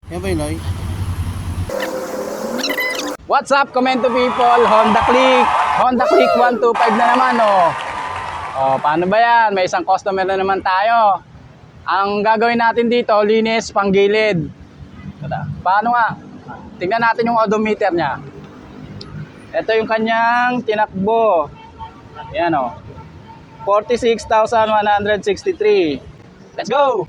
Yan ba yun, Noy? What's up, Komento people? Honda Click 125 na naman, oh. Oh, paano ba yan? May isang customer na naman tayo. Ang gagawin natin dito, linis panggilid. Paano nga? Tingnan natin yung odometer niya. Ito yung kanyang tinakbo. Yan, oh. 46,163. Let's go!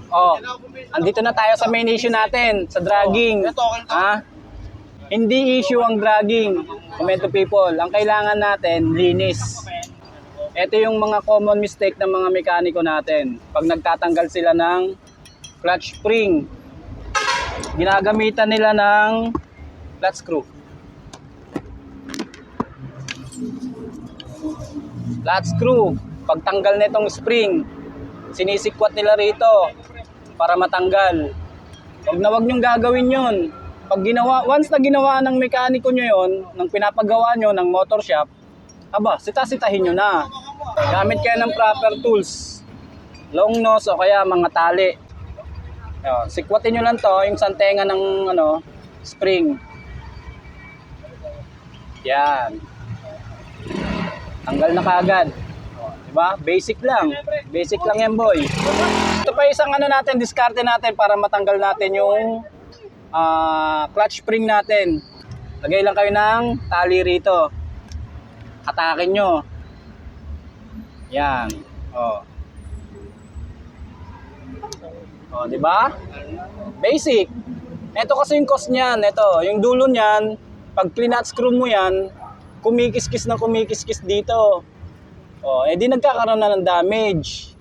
Oh, andito na tayo sa main issue natin, sa dragging. Ha? Hindi issue ang dragging, Komento people. Ang kailangan natin, linis. Ito yung mga common mistake ng mga mekaniko natin. Pag nagtatanggal sila ng clutch spring, ginagamitan nila ng flat screw. Flat screw, pagtanggal nitong spring, sinisikwat nila rito para matanggal. Wag nyong gagawin yun. Pag ginawa, once na ginawa ng mekaniko nyo yun, ng pinapagawa nyo ng motor shop, aba, sita-sitahin nyo na. Gamit kayo ng proper tools. Long nose o kaya mga tali. Sikwatin nyo lang to, yung santenga ng spring. Yan. Tanggal na kaagad. Diba? Basic lang. Basic lang yan, boy. Ito pa isang natin, diskarte natin para matanggal natin yung clutch spring natin. Lagay lang kayo ng tali rito. Hatakin nyo. Yan. Oh. Oh, diba? Basic. Ito kasi yung cost niyan. Ito, yung dulo niyan, pag clean-out screw mo yan, kumikis-kis dito. Oh, di nagkakaroon na ng damage.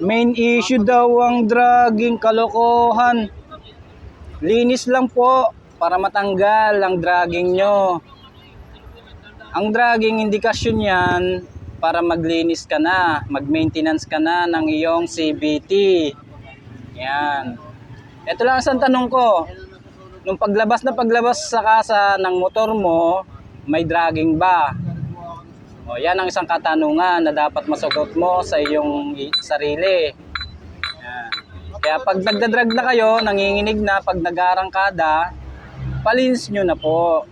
Main issue daw ang dragging, kalokohan. Linis lang po para matanggal ang dragging nyo. Ang dragging indikasyon yan para maglinis ka na, mag-maintenance ka na ng iyong CVT. Yan. Ito lang ang tanong ko. Nung paglabas sa kasa ng motor mo, may dragging ba? O, yan ang isang katanungan na dapat masagot mo sa iyong sarili. Yan. Kaya pag nagdadrag na kayo, nanginginig na, pag nag-arangkada, palinis nyo na po.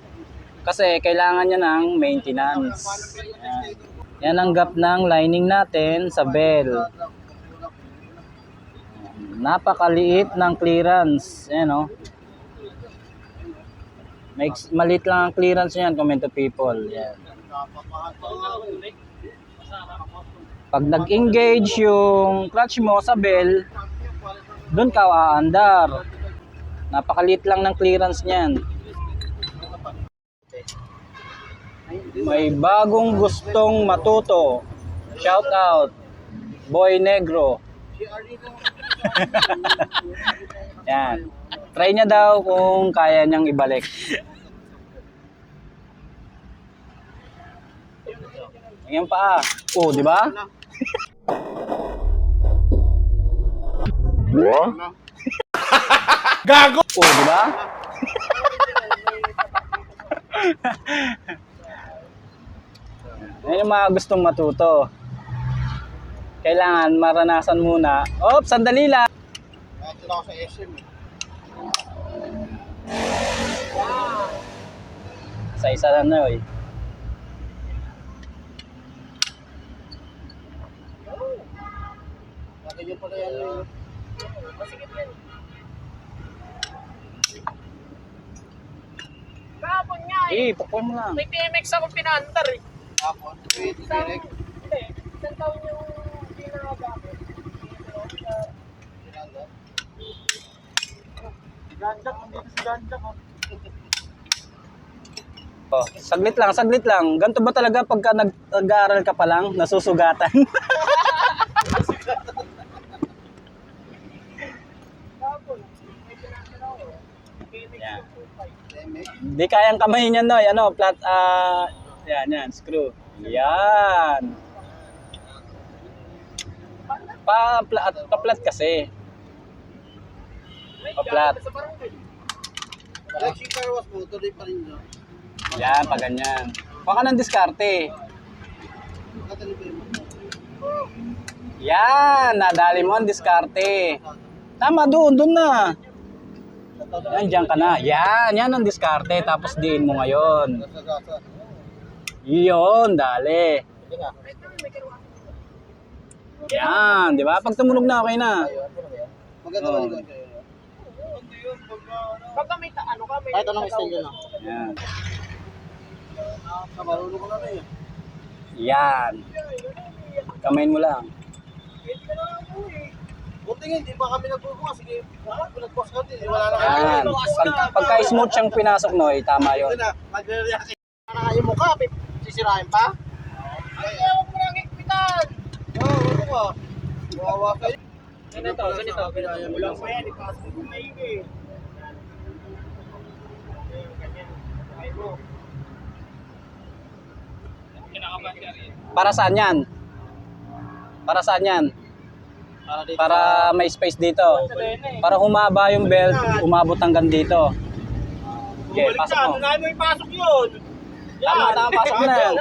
Kasi kailangan nyo ng maintenance. Yan. Yan ang gap ng lining natin sa bell. Napakaliit ng clearance. Yan, o. Maliit lang ang clearance niyan, Komento people. Yan. Pag nag-engage yung clutch mo sa bell, doon ka aandar. Napakaliit lang ng clearance niyan. May bagong gustong matuto. Shout out, Boy Negro. Yan. Try niya daw kung kaya niyang ibalik. Yan pa. Oh, di ba? Gago! Oh, di ba? Yan yung mga gustong matuto. Kailangan maranasan muna. Oh, sandali lang. Ito ako sa SM. Isa lang na, oy. Bakit yun pala yan? Masigit yan. Kahapon nga Pukul mo lang. May TMX ako pinaandar eh. Ako, wait, direct. Hindi, isang taon yung pinakagamit. Ganjak, nandito si Ganjak oh. Oh, saglit lang. Ganito ba talaga pagka nag-aaral ka pa lang, nasusugatan? Kahapon, may pinaandar ako. TMX Yan. 2.5. Di kayang kamay niya, no? Flat, yan, screw. Yan. Pa-flat kasi. Pa-flat. Flexing car wash mo, tuloy pa rin yun. Yan, pa ganyan. Baka ng diskarte. Katalipin mo. Yan, nadali mo ang diskarte. Tama, doon na. Yan, dyan ka na. Yan ang diskarte. Tapos diin mo ngayon. Gasa-gasa. Yun, dali. Hindi nga. Yan, di ba? Pag tumunog na, okay na. Maganda ba ikaw? Pagka may ano ka, may... Kahit anong style yun ah. Yan. Marunong ko na rin eh. Yan. Kamayin mo lang. Buti nga, hindi pa kami nagbubukas. Sige, pinagbukas ka din. Wala na Yan. Pagka-smooth siyang pinasok, no, tama yun. Ito na, magre-react. Ano yung mukha? Sisirahin pa? Ay, huwag mo lang ikpitan! Oo, ano ka? Wawa kayo. Ganito. Ulang pa yan, ipasok mo na yun eh. Ganyan. Ay mo. Para saan yan? Para saan yan? Para may space dito. Para humaba yung belt, umabot hanggang dito. Okay, pasok mo. Ano mo ipasok yun? Tama, pasok mo na yan.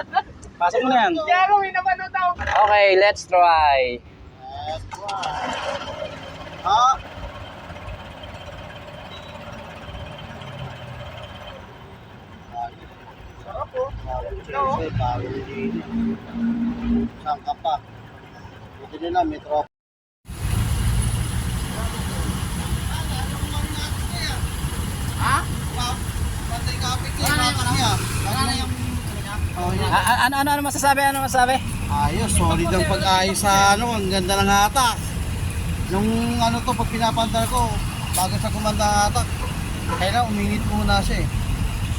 Pasok mo na yan. Kaya gawin naman na tao. Okay, let's try. Ha? Sarap po. Saan ka pa? Buti nila, may tropa. Ha? Patay kapit ka. Ano masasabi? Ayos, solid ang pag-ayos sa ano, ang ganda ng hatak. Nung ano to, pag pinapandar ko, bago sa kumanda ng hatak, kailan uminit muna siya eh.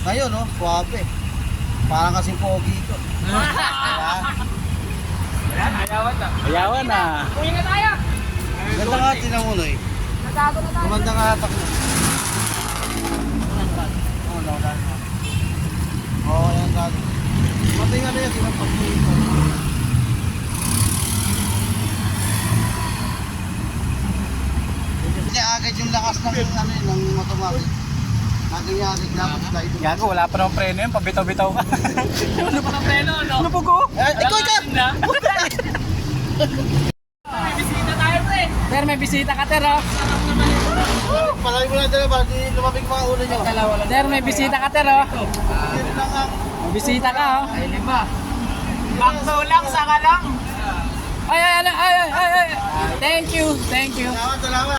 Ngayon, no, suwabe. Parang kasing pogi ito. Ayawan na. Uwi na tayo! Ganda nga, tinan mo, no eh. Nagago na tayo. Kumanda ng hatak na. Oo, wala na. Oo, yan dati. Matay nga na yan, sinapag-uwi ko. Hindi agad yung lakas ng ano yun, ng automatic. Agad dapat slide. Gago, wala pa ng preno yun. Pabitaw-bitaw ka. Ano pa ng peno, no? Ano po ko? Ikaw! May bisita tayo, pre! Ter, may bisita ka, Ter, oh. Palagi mo lang dala ba? Di lumabig mga ulo nyo. Ter, may bisita ka, Ter, oh. Yun lang ang... May bisita ka, oh. Ay, lima. Bakso lang, saka lang. Ay. Thank you. Salamat.